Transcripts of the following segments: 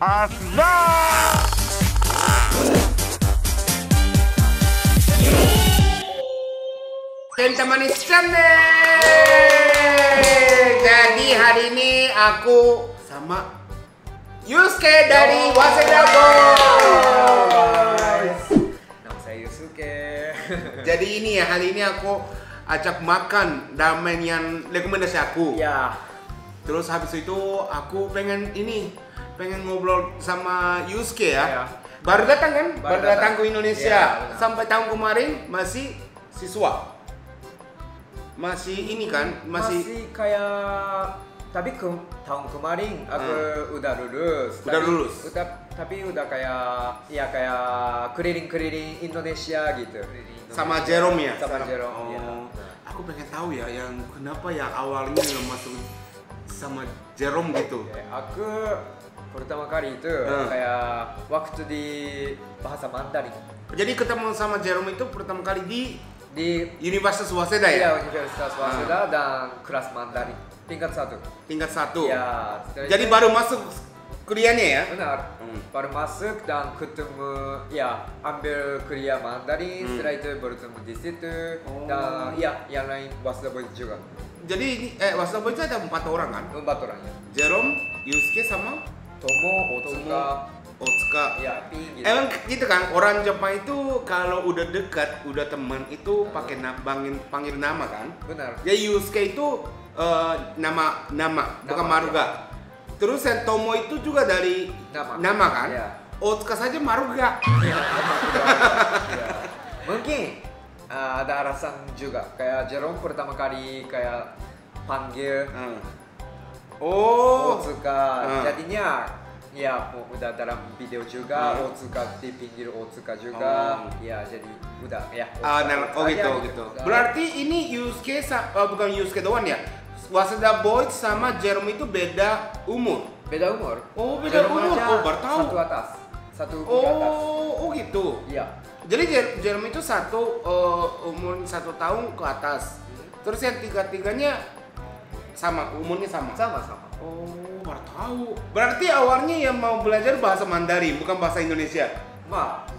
Asda. Teman-teman channel. Jadi hari ini aku sama Yusuke dari Waseda Boys. Nama saya Yusuke. Jadi ini ya, hari ini aku ajak makan ramen yang rekomendasi aku. Ya. Terus habis itu aku pengen ngobrol sama Yusuke ya. Ya. Baru datang kan? Baru datang ke Ya, Indonesia. benar. Sampai tahun kemarin masih siswa. Masih ini kan? Masih kayak tapi tahun kemarin aku udah lulus. Udah lulus. Tapi udah kayak kayak keliling-keliling Indonesia gitu. Sama Jerome ya? Sama Jerome. Oh. Ya. Aku pengen tahu ya yang kenapa ya awalnya yang masuk sama Jerome gitu. Oke, aku pertama kali itu kayak waktu di bahasa Mandarin Jadi ketemu sama Jerome itu pertama kali di di Universitas Waseda ya? Universitas Waseda dan kelas Mandarin tingkat 1. Tingkat 1. Ya, setelah Jadi itu- baru masuk kuliahnya ya? benar. Baru masuk dan ketemu ambil kuliah Mandarin, setelah itu bertemu di situ dan yang lain Waseda Boys juga. Jadi ini Waseda Boys itu ada 4 orang kan? 4 orangnya. Jerome, Yusuke sama Tomo, Otsuka, Otsuka. ya Pin gitu. Emang gitu kan, orang Jepang itu kalau udah dekat, udah teman itu pakai panggil nama kan? Benar. Jadi Yusuke itu nama bukan Nama, Maruga. Terus yang Tomo itu juga dari nama kan? Ya. Otsuka saja Maruga. Ya. Mungkin ada alasan juga kayak Jerome pertama kali kayak panggil Oh. Otsuka, jadinya udah dalam video juga Otsuka dipanggil Otsuka juga, jadi udah Oh gitu gitu. Berarti ini Yusuke bukan Yusuke doang ya? Waseda Boys sama Jerome itu beda umur. beda umur. Oh, beda umur. aja Oh, baru tahu. Satu atas, satu di atas. Oh gitu. Iya. Jadi Jerome itu umur 1 tahun ke atas. Terus yang tiga-tiganya sama, umurnya sama. Sama-sama. Oh, baru tahu. Berarti awalnya yang mau belajar bahasa Mandarin, bukan bahasa Indonesia.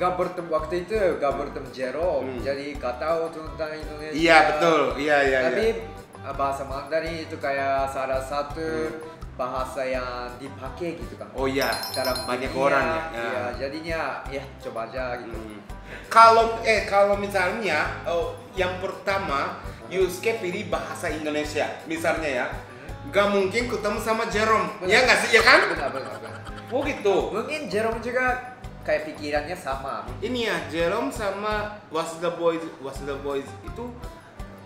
Gak bertemu waktu itu, gak bertemu Jerome, jadi gak tahu tentang Indonesia. Iya betul, iya. Tapi bahasa Mandarin itu kayak salah satu bahasa yang dipakai gitu kan. Oh iya, Dalam banyak dunia, orang ya. Iya, jadinya coba aja gitu. Kalau misalnya yang pertama Yusuke pilih bahasa Indonesia, misalnya ya, gak mungkin ketemu sama Jerome, ya nggak sih, ya kan? Benar. Oh gitu. Mungkin Jerome juga kayak pikirannya sama. Ini ya, Jerome sama Waseda Boys itu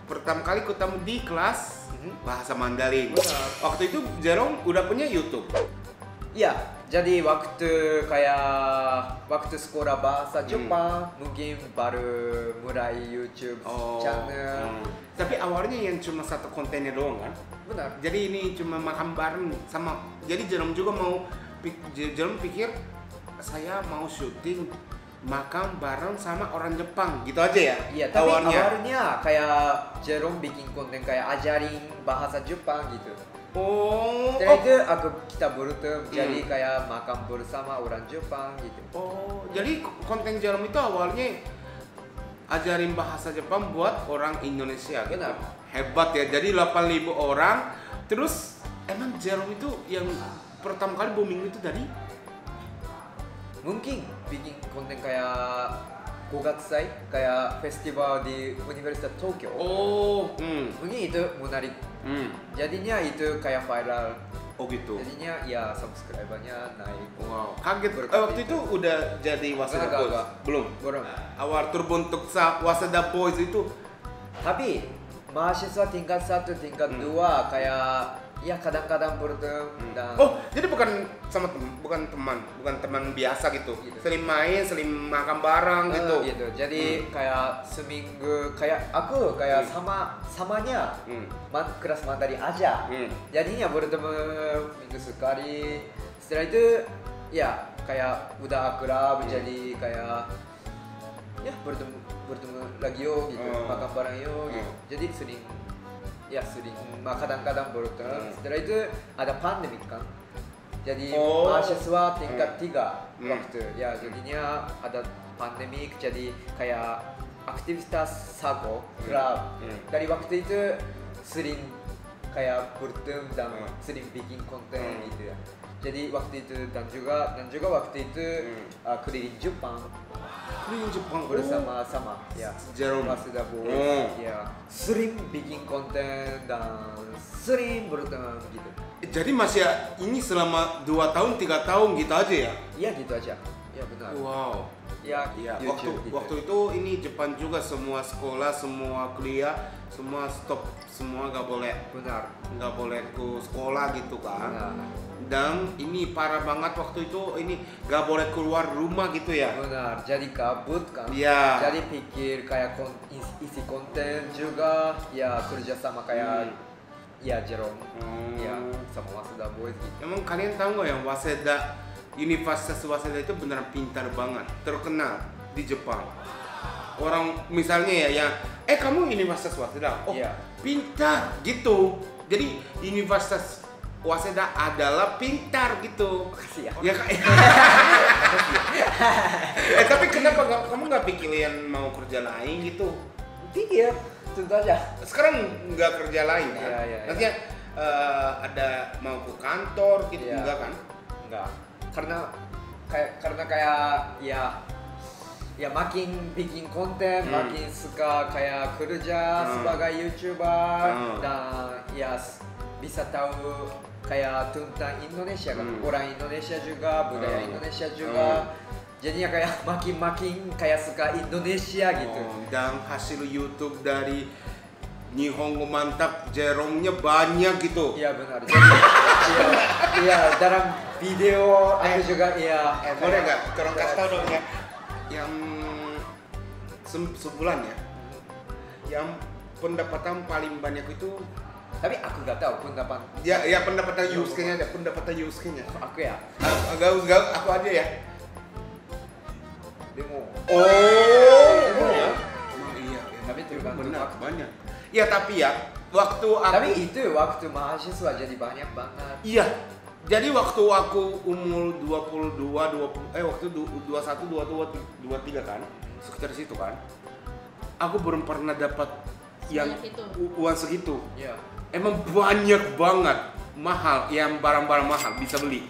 pertama kali ketemu di kelas bahasa Mandarin. Benar. Waktu itu Jerome udah punya YouTube. Iya, jadi waktu sekolah bahasa Jepang mungkin baru mulai YouTube channel. Tapi awalnya yang cuma satu kontennya doang kan? Benar. Jadi ini cuma makan bareng sama. Jadi Jerome juga Jerome pikir saya mau syuting makan bareng sama orang Jepang gitu aja ya? Iya, tapi awalnya kayak Jerome bikin konten kayak ajarin bahasa Jepang gitu. Setelah itu kita bertemu jadi kayak makan bersama orang Jepang gitu. Oh, jadi konten Jerome itu awalnya ajarin bahasa Jepang buat orang Indonesia gitu. Benar. Hebat ya, jadi 8.000 orang. Terus emang Jerome itu yang pertama kali booming itu dari? Mungkin bikin konten kayak Gogatsai, kayak festival di Universitas Tokyo. Mungkin itu menarik. Jadinya itu kayak viral. Oh gitu. Jadinya subscribernya naik. Wow, kaget. Waktu itu udah jadi Waseda Boys? Belum? Awal terbentuk Waseda Boys itu. Tapi mahasiswa tingkat 1, tingkat 2 kayak kadang-kadang bertemu dan Jadi bukan teman biasa gitu. Sering main, sering makan bareng gitu. Jadi kayak seminggu kayak aku kayak samanya kelas Mandarin aja. Jadinya bertemu minggu sekali. Setelah itu kayak udah akrab jadi kayak bertemu lagi gitu, makan bareng gitu. Jadi sering kadang-kadang bertemu. Setelah itu ada pandemi kan. Jadi Oh. mahasiswa tingkat 3 Hmm. waktu. Ya jadinya ada pandemik, jadi kayak aktivitas sago, club. Dari waktu itu sering kayak bertemu dan sering bikin konten gitu ya. Jadi waktu itu dan juga waktu itu keliling Jepang Keliling Jepang bersama-sama ya. Jerome. Waseda Boys ya sering bikin konten dan sering bertemu gitu. Jadi masih ini selama 2 tahun 3 tahun gitu aja ya? Iya gitu aja. Ya benar. Wow. Ya, Iya, YouTube gitu. waktu itu ini Jepang juga semua sekolah, semua kuliah, semua stop, semua nggak boleh ke sekolah gitu kan. Benar. Dan ini parah banget waktu itu, ini nggak boleh keluar rumah gitu ya. Benar, jadi kabut kan. Iya. Jadi pikir kayak isi konten juga ya kerja sama kayak ya Jerome. Ya sama Waseda Boys gitu. Emang kalian tahu nggak yang Waseda, Universitas Waseda itu beneran pintar banget, terkenal di Jepang. Orang misalnya ya, kamu Universitas Waseda, Iya. pintar gitu. Jadi Universitas Waseda adalah pintar gitu. Makasih ya. Ya Kak. Tapi kenapa kamu nggak pikirin mau kerja lain gitu? Pikir, tentu aja. Sekarang nggak kerja lain kan? Iya. Nantinya ada mau ke kantor gitu Iya. enggak kan? Enggak. Karena kayak ya makin bikin konten, makin suka kayak kerja sebagai YouTuber dan ya bisa tahu kayak tentang Indonesia kan, orang Indonesia juga, budaya Indonesia juga. Jadinya kayak makin kayak suka Indonesia gitu. Dan hasil YouTube dari Nihongo Mantap Jerome-nya banyak gitu. Iya benar. Jadi iya dalam video aku juga iya. Boleh nggak? Tolong kasih tahu dong ya. Yang sebulan ya. Yang pendapatan paling banyak itu. Tapi aku nggak tahu pendapat Ya pendapatan Yusuke-nya ada, pendapatan Yusuke-nya. aku ya. Enggak, aku aja ya. Demo. Iya. Iya. Tapi tergantung benar waktu. banyak. Ya tapi ya waktu aku. Tapi itu waktu mahasiswa jadi banyak banget. Iya. Jadi waktu aku umur waktu 21, 22, 23 kan, sekitar situ kan. Aku belum pernah dapat yang uang segitu. Iya. Emang banyak banget mahal, yang barang-barang mahal bisa beli.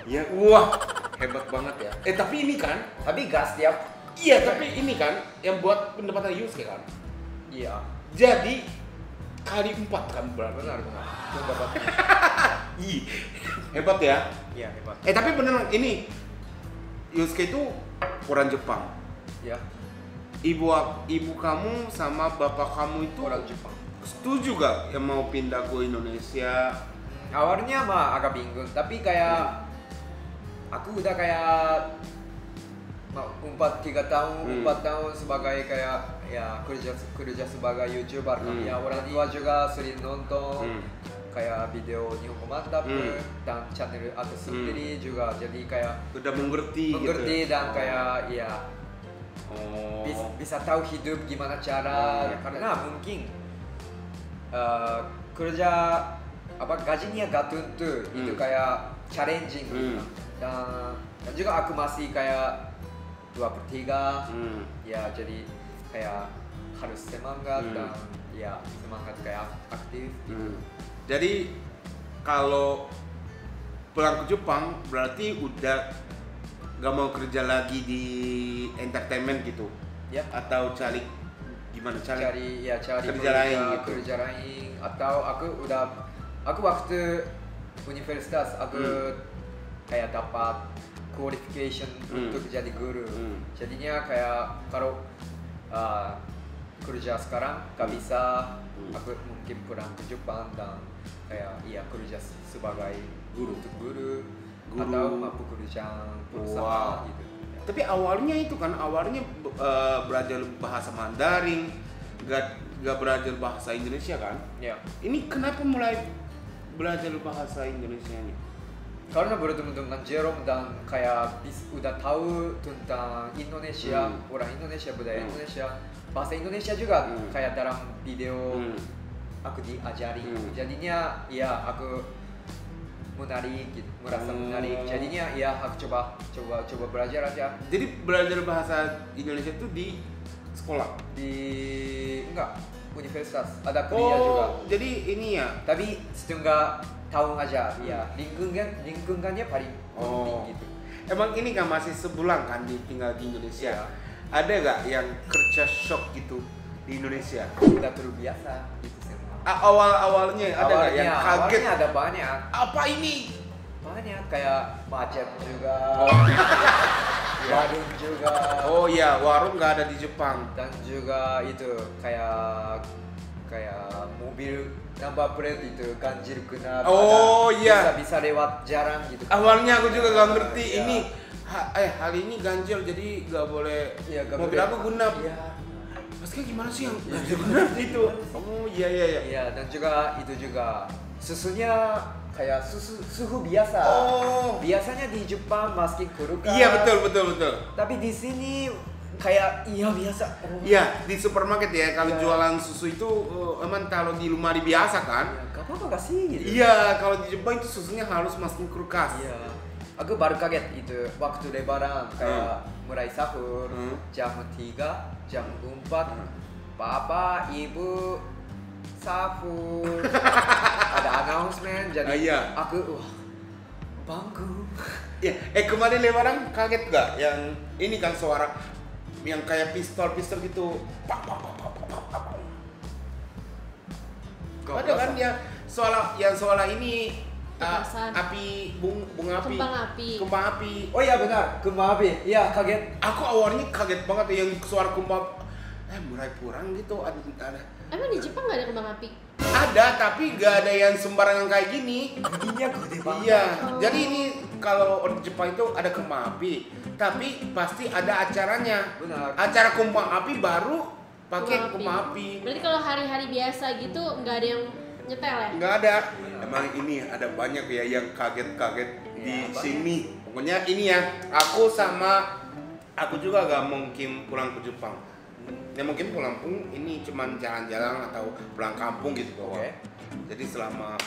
Ya, wah, hebat banget ya. Tapi ini kan, Tapi gas tiap. iya tapi ini kan yang buat pendapatan Yusuke kan. Iya. Jadi kali 4 kan berarti. Benar. Pendapat. Ih, hebat ya. Iya hebat. Tapi beneran ini Yusuke itu orang Jepang. Ya. Ibu kamu sama bapak kamu itu Orang Jepang. setuju gak yang mau pindah ke Indonesia? Awalnya mah agak bingung, tapi kayak aku udah kayak 4 tahun sebagai kayak ya kerja sebagai YouTuber kan. Ya orang tua juga sering nonton kayak video Nihongo Mantap dan channel aku sendiri juga, jadi kayak Udah mengerti gitu. dan kayak ya bisa tahu hidup gimana cara karena mungkin kerja gajinya gak tentu itu kayak challenging gitu. Dan juga aku masih kayak 2/3 ya, jadi kayak harus semangat dan ya semangat kayak aktif gitu. Jadi kalau pulang ke Jepang berarti udah gak mau kerja lagi di entertainment gitu Ya. atau cari cari kerja lain gitu. kerja lain atau aku waktu universitas aku kayak dapat qualification untuk jadi guru. Jadinya kayak kalau kerja sekarang gak bisa, aku mungkin pulang ke Jepang dan kayak kerja sebagai guru atau pekerjaan perusahaan gitu. Tapi awalnya itu kan belajar bahasa Mandarin, gak belajar bahasa Indonesia kan? Ya. Ini kenapa mulai belajar bahasa Indonesia nih? Karena bertemu dengan Jerome dan kayak udah tahu tentang Indonesia, orang Indonesia, budaya Indonesia, bahasa Indonesia juga kayak dalam video aku diajari. Jadinya ya aku menarik gitu, merasa menarik. Jadinya ya aku coba belajar aja. Jadi belajar bahasa Indonesia itu di sekolah? Enggak, universitas. Ada kuliah juga. Jadi ini ya. Tapi setengah tahun aja. Ya, lingkungannya paling penting gitu. Emang ini kan masih sebulan kan tinggal di Indonesia. Ada gak yang kerja shock gitu di Indonesia? Udah terbiasa gitu semua. Awalnya ada nggak yang kaget? Awalnya ada banyak. Apa ini? Banyak kayak macet juga. Warung juga. Oh iya, warung nggak ada di Jepang. Dan juga itu kayak mobil number plate itu ganjil genap. Oh iya. Bisa lewat jarang gitu. Awalnya aku juga nggak ngerti ini. Hal ini ganjil jadi nggak boleh. Ya, mobil aku genap. Iya. Maksudnya gimana sih yang ganjil genap itu? Oh iya. Iya, dan juga itu juga susunya kayak suhu biasa. Oh. Biasanya di Jepang meski kulkas. Iya betul. Tapi di sini kayak biasa. Iya di supermarket ya kalau jualan susu itu emang taruh di lemari biasa kan? Gak apa-apa sih gitu. Iya kalau di Jepang itu susunya harus masukin kulkas. Iya. Aku baru kaget itu waktu lebaran kayak mulai sahur jam 3, jam 4, papa, ibu sahur ada announcement jadi aku bangku. Ya, kemarin lebaran kaget gak yang ini kan suara yang kayak pistol gitu. Pak. Ada kan dia soal ini api bunga api. Kembang api. Oh iya benar, kembang api. Iya, kaget. Aku awalnya kaget banget yang suara kembang mulai kurang gitu ada. Emang di Jepang nggak ada kembang api? Ada, tapi nggak ada yang sembarangan kayak gini. Giginya gede banget. Iya, jadi ini kalau di Jepang itu ada kembang api, tapi pasti ada acaranya. Benar. Acara kembang api baru pakai kembang api. Berarti kalau hari-hari biasa gitu nggak ada yang nyetel ya? Nggak ada. Emang ini ada banyak ya yang kaget-kaget di sini. Pokoknya ini ya, aku juga gak mungkin pulang ke Jepang. Ya mungkin pulang pun ini cuman jalan-jalan atau pulang kampung gitu doang. Jadi selama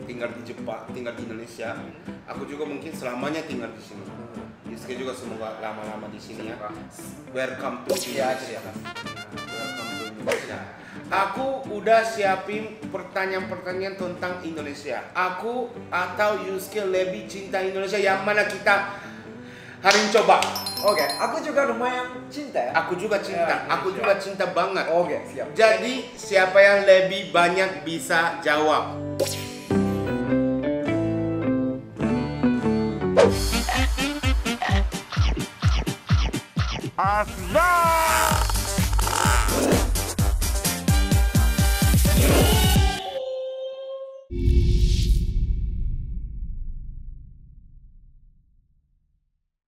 tinggal di Jepang, tinggal di Indonesia, aku juga mungkin selamanya tinggal di sini. Yusuke juga semoga lama-lama di sini ya. Welcome to Indonesia. Welcome to Indonesia. Aku udah siapin pertanyaan-pertanyaan tentang Indonesia. Aku atau Yusuke lebih cinta Indonesia, yang mana kita hari ini coba. Oke, aku juga lumayan cinta ya. Aku juga cinta, aku juga cinta banget. Oke, siap. Jadi siapa yang lebih banyak bisa jawab? Asbab.